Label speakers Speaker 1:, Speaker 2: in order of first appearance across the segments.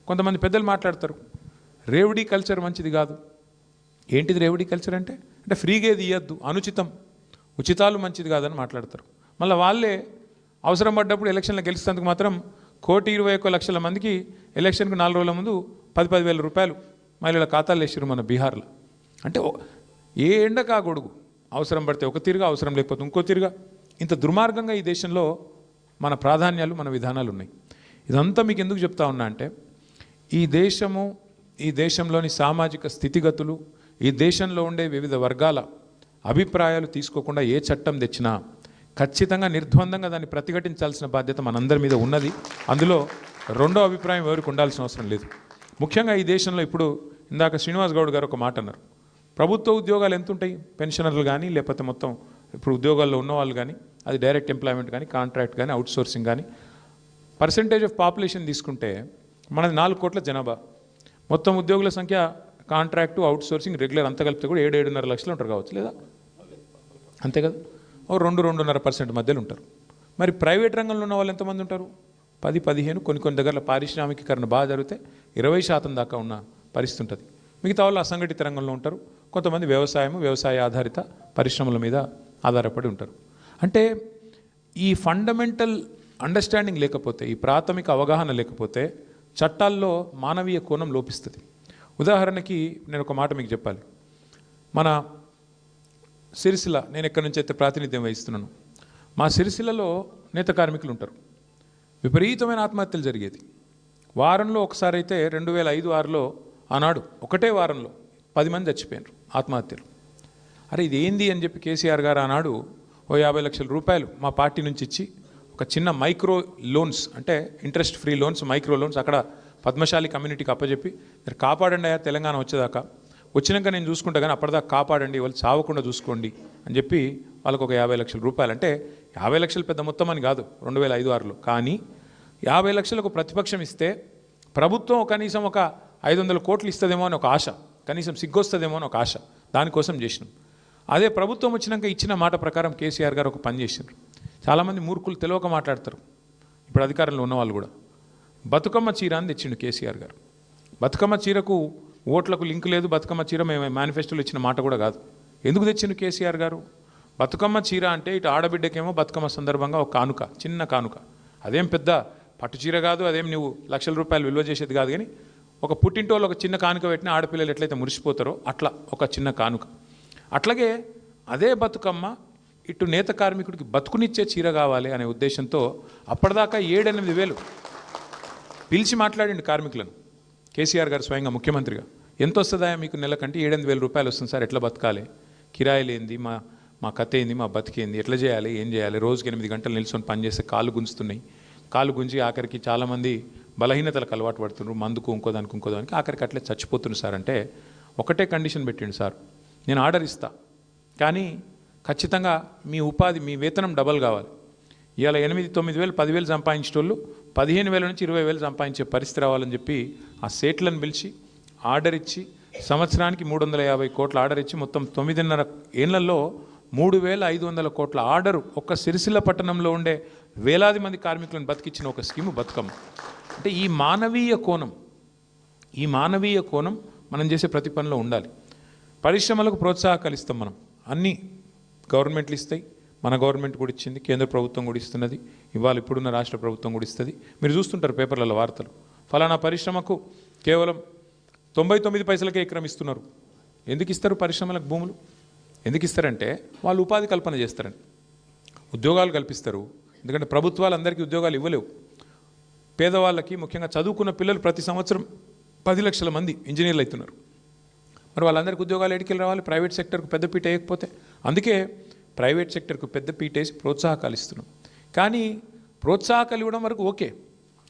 Speaker 1: కొంతమంది పెద్దలు మాట్లాడతారు, రేవడీ కల్చర్ మంచిది కాదు. ఏంటిది రేవడీ కల్చర్ అంటే? అంటే ఫ్రీగా ఏది ఇవ్వద్దు, అనుచితం, ఉచితాలు మంచిది కాదని మాట్లాడతారు. మళ్ళీ వాళ్ళే అవసరం పడ్డప్పుడు ఎలక్షన్లో గెలిచేందుకు మాత్రం 1,21,00,000 మందికి ఎలక్షన్కు 4 రోజుల ముందు 10,000 రూపాయలు మహిళల ఖాతాలు వేసారు మన బీహార్లో. అంటే ఏ ఎండకా గొడుగు, అవసరం పడితే ఒక తీరుగా, అవసరం లేకపోతే ఇంకో తీరుగా, ఇంత దుర్మార్గంగా ఈ దేశంలో మన ప్రాధాన్యాలు, మన విధానాలు ఉన్నాయి. ఇదంతా మీకు ఎందుకు చెప్తా ఉన్నా అంటే, ఈ దేశము, ఈ దేశంలోని సామాజిక స్థితిగతులు, ఈ దేశంలో ఉండే వివిధ వర్గాల అభిప్రాయాలు తీసుకోకుండా ఏ చట్టం తెచ్చినా ఖచ్చితంగా నిర్ద్వందంగా దాన్ని ప్రతిఘటించాల్సిన బాధ్యత మనందరి మీద ఉన్నది. అందులో రెండో అభిప్రాయం ఎవరికి ఉండాల్సిన అవసరం లేదు. ముఖ్యంగా ఈ దేశంలో ఇప్పుడు ఇందాక శ్రీనివాస్ గౌడ్ గారు ఒక మాట అన్నారు, ప్రభుత్వ ఉద్యోగాలు ఎంత ఉంటాయి, పెన్షనర్లు కానీ లేకపోతే మొత్తం ఇప్పుడు ఉద్యోగాల్లో ఉన్నవాళ్ళు కానీ, అది డైరెక్ట్ ఎంప్లాయ్మెంట్ కానీ, కాంట్రాక్ట్ కానీ, అవుట్సోర్సింగ్ కానీ, పర్సెంటేజ్ ఆఫ్ పాపులేషన్ తీసుకుంటే మనది 4 కోట్ల జనాభా, మొత్తం ఉద్యోగుల సంఖ్య కాంట్రాక్టు, అవుట్సోర్సింగ్, రెగ్యులర్ అంతా కలిపితే కూడా 7-7.5 లక్షలు ఉంటారు కావచ్చు, లేదా అంతే కదా, ఓ 2-2.5% మధ్యలో ఉంటారు. మరి ప్రైవేట్ రంగంలో ఉన్న వాళ్ళు ఎంతమంది ఉంటారు? 10-15, కొన్ని దగ్గర పారిశ్రామికీకరణ బాగా జరిగితే 20% దాకా ఉన్న పరిస్థితి ఉంటుంది. మిగతా వాళ్ళు అసంఘటిత రంగంలో ఉంటారు, కొంతమంది వ్యవసాయ ఆధారిత పరిశ్రమల మీద ఆధారపడి ఉంటారు. అంటే ఈ ఫండమెంటల్ అండర్స్టాండింగ్ లేకపోతే, ఈ ప్రాథమిక అవగాహన లేకపోతే చట్టాల్లో మానవీయ కోణం లోపిస్తుంది. ఉదాహరణకి నేను ఒక మాట మీకు చెప్పాలి. మన సిరిసిల్ల, నేను ఎక్కడి నుంచి అయితే ప్రాతినిధ్యం వహిస్తున్నాను, మా సిరిసిల్లలో నేత కార్మికులు ఉంటారు. విపరీతమైన ఆత్మహత్యలు జరిగేది. వారంలో ఒకసారి అయితే 2005-6లో ఆనాడు ఒకటే వారంలో 10 మంది చచ్చిపోయారు ఆత్మహత్యలు. అరే ఇది ఏంది అని చెప్పి కేసీఆర్ గారు ఆనాడు ఓ 50 లక్షల రూపాయలు మా పార్టీ నుంచి ఇచ్చి ఒక చిన్న మైక్రో లోన్స్, అంటే interest free loans, micro loans అక్కడ పద్మశాలి కమ్యూనిటీకి అప్పచెప్పి, మీరు కాపాడండి అయ్యా తెలంగాణ వచ్చేదాకా, వచ్చినాక నేను చూసుకుంటా కానీ అప్పటిదాకా కాపాడండి, వాళ్ళు చావకుండా చూసుకోండి అని చెప్పి వాళ్ళకు ఒక 50 లక్షల రూపాయలు. అంటే 50 లక్షలు పెద్ద మొత్తం అని కాదు 2005-6లో, కానీ 50 లక్షలకు ప్రతిపక్షం ఇస్తే ప్రభుత్వం కనీసం ఒక 500 కోట్లు ఇస్తుందేమో అని ఒక ఆశ, కనీసం సిగ్గొస్తుందేమో అని ఒక ఆశ, దానికోసం చేసినాం. అదే ప్రభుత్వం వచ్చినాక ఇచ్చిన మాట ప్రకారం కేసీఆర్ గారు ఒక పని చేసినారు. చాలామంది మూర్ఖులు తెలియక మాట్లాడతారు, ఇప్పుడు అధికారంలో ఉన్నవాళ్ళు కూడా. బతుకమ్మ చీర అని తెచ్చిండు కేసీఆర్ గారు. బతుకమ్మ చీరకు ఓట్లకు లింక్ లేదు, బతుకమ్మ చీర మేము మేనిఫెస్టోలో ఇచ్చిన మాట కూడా కాదు. ఎందుకు తెచ్చిండు కేసీఆర్ గారు? బతుకమ్మ చీర అంటే ఇటు ఆడబిడ్డకేమో బతుకమ్మ సందర్భంగా ఒక కానుక, చిన్న కానుక, అదేం పెద్ద పట్టు చీర కాదు, అదేం నువ్వు లక్షల రూపాయలు విలువ చేసేది కాదు, కానీ ఒక పుట్టింటోళ్ళు ఒక చిన్న కానుక పెట్టిన ఆడపిల్లలు ఎట్లయితే మురిసిపోతారో అట్లా ఒక చిన్న కానుక. అట్లాగే అదే బతుకమ్మ ఇటు నేత కార్మికుడికి బతుకునిచ్చే చీర కావాలి అనే ఉద్దేశంతో అప్పటిదాకా 7-8 వేలు పిలిచి మాట్లాడిండు కార్మికులను కేసీఆర్ గారు స్వయంగా ముఖ్యమంత్రిగా. ఎంత వస్తుందా మీకు నెలకంటే? 7-8 వేల రూపాయలు వస్తుంది సార్, ఎట్లా బతకాలి, కిరాయిలు ఏంది, మా కథ ఏంది, మా బతికేంది, ఎట్లా చేయాలి, ఏం చేయాలి, రోజుకి 8 గంటలు నిల్చొని పనిచేస్తే కాళ్ళు గుంజుతున్నాయి, కాళ్ళు గుంజి ఆఖరికి చాలామంది బలహీనతలకు అలవాటు పడుతున్నారు, మందుకు ఇంకోదానికి ఆఖరికి అట్లే చచ్చిపోతున్నారు సార్. అంటే ఒకటే కండిషన్ పెట్టిండు సార్, నేను ఆర్డర్ ఇస్తా కానీ ఖచ్చితంగా మీ ఉపాధి, మీ వేతనం డబల్ కావాలి. ఇవాళ 8-9 వేలు 10 వేలు సంపాదించేటోళ్ళు 15,000 నుంచి 20,000 సంపాదించే పరిస్థితి రావాలని చెప్పి ఆ సేట్లను పిలిచి ఆర్డర్ ఇచ్చి సంవత్సరానికి 350 కోట్ల ఆర్డర్ ఇచ్చి మొత్తం 9.5 ఏళ్లలో 3,500 కోట్ల ఆర్డరు ఒక్క సిరిసిల్ల పట్టణంలో ఉండే వేలాది మంది కార్మికులను బతికించిన ఒక స్కీము బతుకమ్మ. అంటే ఈ మానవీయ కోణం మనం చేసే ప్రతి పనిలో ఉండాలి. పరిశ్రమలకు ప్రోత్సాహకాలు ఇస్తాం మనం, అన్నీ గవర్నమెంట్లు ఇస్తాయి, మన గవర్నమెంట్ కూడా ఇచ్చింది, కేంద్ర ప్రభుత్వం కూడా ఇస్తున్నది, ఇవాళ ఇప్పుడున్న రాష్ట్ర ప్రభుత్వం కూడా ఇస్తుంది. మీరు చూస్తుంటారు పేపర్లలో వార్తలు, ఫలానా పరిశ్రమకు కేవలం 99 పైసలకే ఎకరం ఇస్తున్నారు. ఎందుకు ఇస్తారు పరిశ్రమలకు భూములు? ఎందుకు ఇస్తారంటే వాళ్ళు ఉపాధి కల్పన చేస్తారని, ఉద్యోగాలు కల్పిస్తారు. ఎందుకంటే ప్రభుత్వాలు అందరికీ ఉద్యోగాలు ఇవ్వలేవు. పేదవాళ్ళకి, ముఖ్యంగా చదువుకున్న పిల్లలు ప్రతి సంవత్సరం 10 లక్షల మంది ఇంజనీర్లు అవుతున్నారు. మరి వాళ్ళందరికీ ఉద్యోగాలు ఎడికెళ్ళి రావాలి? ప్రైవేట్ సెక్టర్కు పెద్దపీట వేయకపోతే. అందుకే ప్రైవేట్ సెక్టర్కు పెద్దపీట వేసి ప్రోత్సాహకాలు ఇస్తున్నాం. కానీ ప్రోత్సాహకాలు ఇవ్వడం వరకు ఓకే,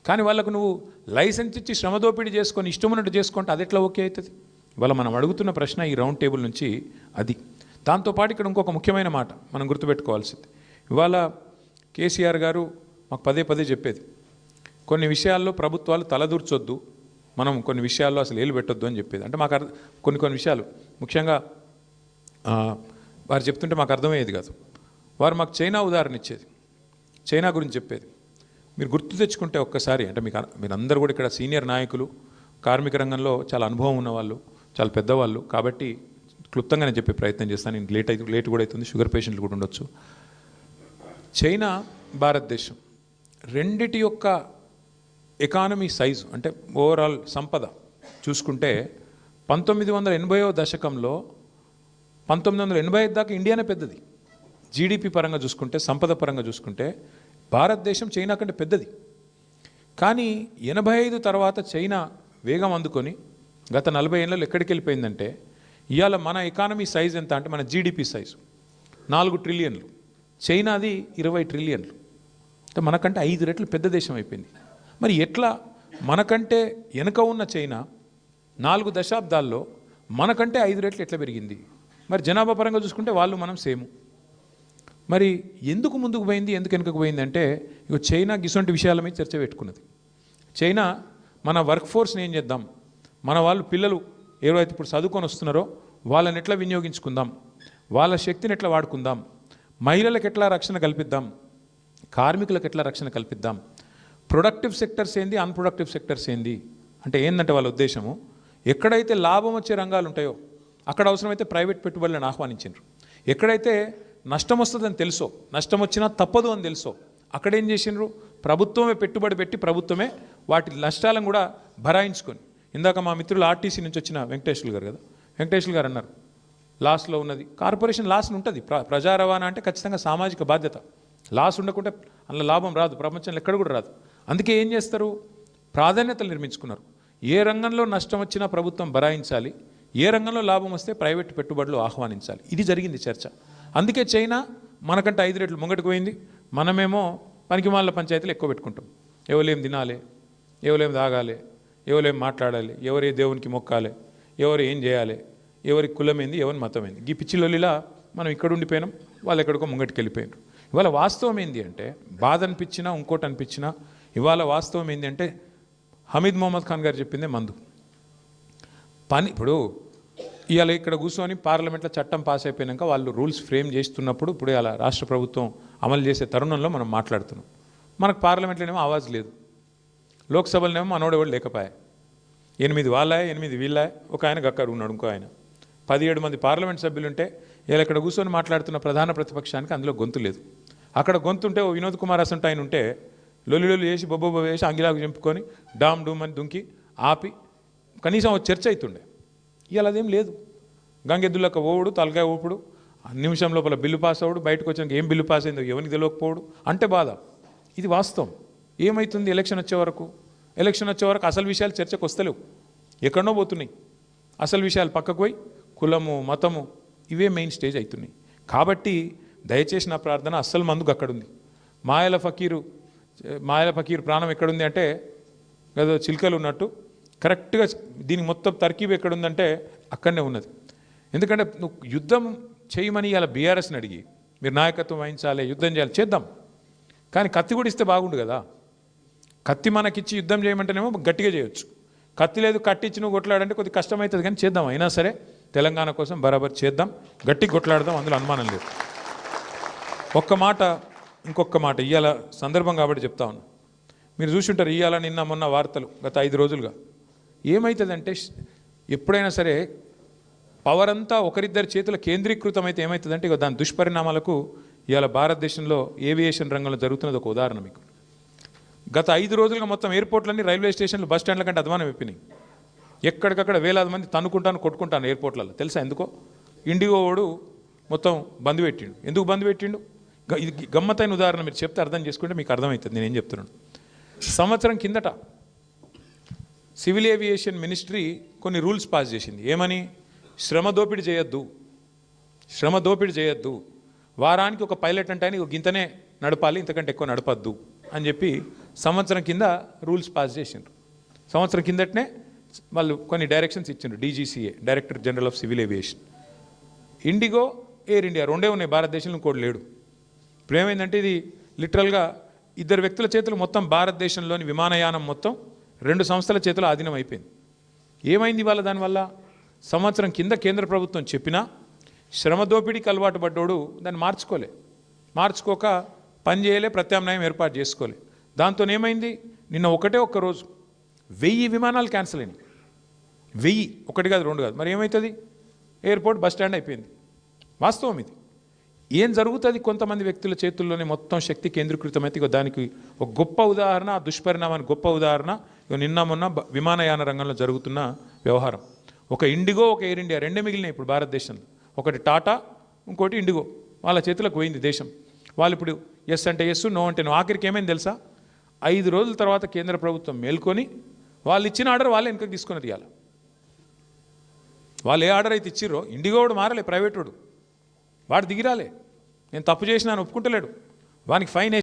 Speaker 1: కానీ వాళ్ళకు నువ్వు లైసెన్స్ ఇచ్చి శ్రమదోపిడీ చేసుకొని ఇష్టమున్నట్టు చేసుకుంటే అది ఎట్లా ఓకే అవుతుంది? ఇవాళ మనం అడుగుతున్న ప్రశ్న ఈ రౌండ్ టేబుల్ నుంచి అది. దాంతోపాటు ఇక్కడ ఇంకొక ముఖ్యమైన మాట మనం గుర్తుపెట్టుకోవాల్సింది. ఇవాళ కేసీఆర్ గారు మాకు పదే చెప్పేది, కొన్ని విషయాల్లో ప్రభుత్వాలు తలదూర్చొద్దు, మనం కొన్ని విషయాల్లో అసలు ఏలు పెట్టొద్దు అని చెప్పేది. అంటే మాకు కొన్ని విషయాలు ముఖ్యంగా వారు చెప్తుంటే మాకు అర్థమయ్యేది కాదు. వారు మాకు చైనా ఉదాహరణ ఇచ్చేది, చైనా గురించి చెప్పేది. మీరు గుర్తు తెచ్చుకుంటే ఒక్కసారి, అంటే మీరందరూ కూడా ఇక్కడ సీనియర్ నాయకులు, కార్మిక రంగంలో చాలా అనుభవం ఉన్నవాళ్ళు, చాలా పెద్దవాళ్ళు, కాబట్టి క్లుప్తంగా నేను చెప్పే ప్రయత్నం చేస్తాను. నేను లేట్ కూడా అవుతుంది, షుగర్ పేషెంట్లు కూడా ఉండొచ్చు. చైనా, భారతదేశం రెండిటి యొక్క ఎకానమీ సైజు, అంటే ఓవరాల్ సంపద చూసుకుంటే 1980వ దశకంలో 1985 దాకా ఇండియానే పెద్దది. జీడిపి పరంగా చూసుకుంటే, సంపద పరంగా చూసుకుంటే భారతదేశం చైనా కంటే పెద్దది. కానీ 85 తర్వాత చైనా వేగం అందుకొని గత 40 ఏళ్ళలో ఎక్కడికి వెళ్ళిపోయిందంటే, ఇవాళ మన ఎకానమీ సైజ్ ఎంత అంటే, మన జీడిపి సైజు 4 ట్రిలియన్లు, చైనాది 20 ట్రిలియన్లు. అంటే మనకంటే 5 రెట్లు పెద్ద దేశం అయిపోయింది. మరి ఎట్లా మనకంటే వెనుక ఉన్న చైనా 4 దశాబ్దాల్లో మనకంటే 5 రెట్లు ఎట్లా పెరిగింది? మరి జనాభా పరంగా చూసుకుంటే వాళ్ళు మనం సేము. మరి ఎందుకు ముందుకు పోయింది, ఎందుకు వెనుకకు పోయింది అంటే, ఇక చైనా ఇటువంటి విషయాల మీద చర్చ పెట్టుకున్నది. చైనా మన వర్క్ ఫోర్స్ని ఏం చేద్దాం, మన వాళ్ళు పిల్లలు ఎవరైతే ఇప్పుడు చదువుకొని వస్తున్నారో వాళ్ళని ఎట్లా వినియోగించుకుందాం, వాళ్ళ శక్తిని ఎట్లా వాడుకుందాం, మహిళలకు ఎట్లా రక్షణ కల్పిద్దాం, కార్మికులకు ఎట్లా రక్షణ కల్పిద్దాం, ప్రొడక్టివ్ సెక్టర్స్ ఏంది, అన్ప్రొడక్టివ్ సెక్టర్స్ ఏంది అంటే ఏంటంటే వాళ్ళ ఉద్దేశము, ఎక్కడైతే లాభం వచ్చే రంగాలు ఉంటాయో అక్కడ అవసరమైతే ప్రైవేట్ పెట్టుబడులను ఆహ్వానించారు. ఎక్కడైతే నష్టం వస్తుందని తెలుసో, నష్టం వచ్చినా తప్పదు అని తెలుసో, అక్కడేం చేసినారు, ప్రభుత్వమే పెట్టుబడి పెట్టి ప్రభుత్వమే వాటి నష్టాలను కూడా భరాయించుకొని. ఇందాక మా మిత్రులు ఆర్టీసీ నుంచి వచ్చిన వెంకటేశ్వర్లు గారు కదా, వెంకటేశ్వర్లు గారు అన్నారు లాస్లో ఉన్నది కార్పొరేషన్ లాస్ ఉంటుంది. ప్రజా రవాణా అంటే ఖచ్చితంగా సామాజిక బాధ్యత. లాస్ ఉండకుంటే అందులో లాభం రాదు, ప్రపంచంలో ఎక్కడ కూడా రాదు. అందుకే ఏం చేస్తారు, ప్రాధాన్యతలు నిర్మించుకున్నారు. ఏ రంగంలో నష్టం వచ్చినా ప్రభుత్వం భరాయించాలి, ఏ రంగంలో లాభం వస్తే ప్రైవేట్ పెట్టుబడులు ఆహ్వానించాలి. ఇది జరిగింది చర్చ. అందుకే చైనా మనకంటే 5 రెట్లు ముంగటికి పోయింది. మనమేమో పనికిమాల పంచాయతీలు ఎక్కువ పెట్టుకుంటాం. ఎవరేం తినాలి, ఎవరేం తాగాలి, ఎవరేం మాట్లాడాలి, ఎవరే దేవునికి మొక్కాలి, ఎవరు ఏం చేయాలి, ఎవరి కులమైంది, ఎవరి మతమైంది, ఈ పిచ్చిలొల్లిలా మనం ఇక్కడ ఉండిపోయినాం, వాళ్ళు ఎక్కడికో ముంగటికి వెళ్ళిపోయినారు. ఇవాళ వాస్తవం ఏంది అంటే, బాధ అనిపించినా ఇంకోటి అనిపించినా ఇవాళ వాస్తవం ఏంది అంటే, హమీద్ మొహమ్మద్ ఖాన్ గారు చెప్పిందే మందు పని. ఇప్పుడు ఇవాళ ఇక్కడ కూర్చొని పార్లమెంట్లో చట్టం పాస్ అయిపోయాక వాళ్ళు రూల్స్ ఫ్రేమ్ చేస్తున్నప్పుడు, ఇప్పుడు ఇలా రాష్ట్ర ప్రభుత్వం అమలు చేసే తరుణంలో మనం మాట్లాడుతున్నాం. మనకు పార్లమెంట్లోనేమో ఆవాజ్ లేదు, లోక్సభలోనేమో మనోడెవడు లేకపోయా, 8 వాళ్ళాయ 8 వీళ్ళాయ, ఒక ఆయన గక్కడ ఉన్నాడు, ఇంకో ఆయన, 17 మంది పార్లమెంట్ సభ్యులు ఉంటే ఇలా ఇక్కడ కూర్చొని మాట్లాడుతున్న ప్రధాన ప్రతిపక్షానికి అందులో గొంతు లేదు. అక్కడ గొంతు ఉంటే ఓ వినోద్ కుమార్ అసంట ఆయన ఉంటే లొల్లి చేసి బొబ్బొబ్బ వేసి అంగిలాకు చంపుకొని డామ్ డూమ్ అని దుంకి ఆపి కనీసం ఒక చర్చ అవుతుండే. ఇవాళ అదేం లేదు. గంగెద్దులక ఓవుడు, తలకాయ ఊపుడు, నిమిషం లోపల బిల్లు పాస్ అవ్వడు, బయటకు వచ్చినాక ఏం బిల్లు పాస్ అయిందో ఎవరికి తెలియకపోవడు అంటే బాధ. ఇది వాస్తవం. ఏమవుతుంది, ఎలక్షన్ వచ్చే వరకు అసలు విషయాలు చర్చకు వస్తలేవు, ఎక్కడనో పోతున్నాయి. అసలు విషయాలు పక్కకు పోయి కులము, మతము ఇవే మెయిన్ స్టేజ్ అవుతున్నాయి. కాబట్టి దయచేసి నా ప్రార్థన, అస్సలు మందుకు అక్కడుంది. మాయల ఫకీరు ప్రాణం ఎక్కడుంది అంటే ఏదో చిలుకలు ఉన్నట్టు కరెక్ట్గా దీనికి మొత్తం తర్కీబ్ ఎక్కడుందంటే అక్కడనే ఉన్నది. ఎందుకంటే నువ్వు యుద్ధం చేయమని ఇలా బీఆర్ఎస్ని అడిగి మీరు నాయకత్వం వహించాలి, యుద్ధం చేయాలి, చేద్దాం, కానీ కత్తి కూడా ఇస్తే బాగుండు కదా. కత్తి మనకిచ్చి యుద్ధం చేయమంటేనేమో గట్టిగా చేయొచ్చు, కత్తి లేదు కట్టించి నువ్వు కొట్లాడంటే కొద్దిగా కష్టమవుతుంది, కానీ చేద్దాం. అయినా సరే తెలంగాణ కోసం బరాబర్ చేద్దాం, గట్టి కొట్లాడదాం, అందులో అనుమానం లేదు. ఇంకొక మాట ఇవాళ సందర్భం కాబట్టి చెప్తా ఉన్నా. మీరు చూసుంటారు ఇవాళ నిన్న మొన్న వార్తలు గత 5 రోజులుగా ఏమవుతుందంటే, ఎప్పుడైనా సరే పవర్ అంతా ఒకరిద్దరి చేతుల కేంద్రీకృతం అయితే ఏమవుతుందంటే ఇక దాని దుష్పరిణామాలకు ఇవాళ భారతదేశంలో ఏవియేషన్ రంగంలో జరుగుతున్నది ఒక ఉదాహరణ. మీకు గత 5 రోజులుగా మొత్తం ఎయిర్పోర్ట్లన్నీ, రైల్వే స్టేషన్లు, బస్ స్టాండ్ల కంటే అధ్వానం అయిపోయినాయి. ఎక్కడికక్కడ వేలాది మంది కొట్టుకుంటాను ఎయిర్పోర్ట్లలో. తెలుసా ఎందుకో? ఇండిగో వాడు మొత్తం బంద్ పెట్టిండు. ఎందుకు బంద్ పెట్టిండు? ఇది గమ్మత్తైన ఉదాహరణ, మీరు చెప్తే అర్థం చేసుకుంటే మీకు అర్థమవుతుంది నేనేం చెప్తున్నాను. సంవత్సరం కిందట సివిల్ ఏవియేషన్ మినిస్ట్రీ కొన్ని రూల్స్ పాస్ చేసింది. ఏమని? శ్రమ దోపిడీ చేయొద్దు, వారానికి ఒక పైలట్ అంటే ఆయన గింతనే నడపాలి, ఇంతకంటే ఎక్కువ నడపద్దు అని చెప్పి సంవత్సరం కింద రూల్స్ పాస్ చేసిండ్రు. సంవత్సరం కిందటనే వాళ్ళు కొన్ని డైరెక్షన్స్ ఇచ్చిండ్రు. DGCA, director general of civil aviation. IndiGo, air India రెండే ఉన్నాయి భారతదేశంలో, ఇంకోటి లేడు. ఇప్పుడు ఏమైందంటే ఇది లిటరల్గా 2 వ్యక్తుల చేతులు మొత్తం భారతదేశంలోని విమానయానం మొత్తం 2 సంస్థల చేతులు ఆధీనం అయిపోయింది. ఏమైంది ఇవాళ దానివల్ల? సంవత్సరం కింద కేంద్ర ప్రభుత్వం చెప్పినా శ్రమ దోపిడీకి అలవాటు పడ్డోడు దాన్ని మార్చుకోక పని చేయలే, ప్రత్యామ్నాయం ఏర్పాటు చేసుకోలే. దాంతో ఏమైంది, నిన్న ఒక్క రోజు 1000 విమానాలు క్యాన్సిల్ అయినాయి. 1000, ఒకటి కాదు రెండు కాదు. మరి ఏమవుతుంది, ఎయిర్పోర్ట్ బస్ స్టాండ్ అయిపోయింది. వాస్తవం ఇది. ఏం జరుగుతుంది, కొంతమంది వ్యక్తుల చేతుల్లోనే మొత్తం శక్తి కేంద్రీకృతమైతే. దానికి ఒక గొప్ప ఉదాహరణ, ఆ దుష్పరిణామానికి గొప్ప ఉదాహరణ నిన్న మొన్న విమానయాన రంగంలో జరుగుతున్న వ్యవహారం. ఒక ఇండిగో, ఒక ఎయిర్ ఇండియా, రెండే మిగిలినాయి ఇప్పుడు భారతదేశంలో. ఒకటి టాటా, ఇంకోటి ఇండిగో. వాళ్ళ చేతులకు పోయింది దేశం. వాళ్ళు ఇప్పుడు ఎస్ అంటే ఎస్, నో అంటే నో. ఆఖరికి ఏమైంది తెలుసా, 5 రోజుల తర్వాత కేంద్ర ప్రభుత్వం మేల్కొని వాళ్ళు ఇచ్చిన ఆర్డర్ వాళ్ళే వెనక్కి తీసుకున్నది. ఇవాళ వాళ్ళు ఏ ఆర్డర్ అయితే ఇచ్చిర్రో, ఇండిగో వాడు మారలే, ప్రైవేట్ వాడు దిగిరాలే. నేను తప్పు చేసినా ఒప్పుకుంటలేడు, వానికి ఫైన్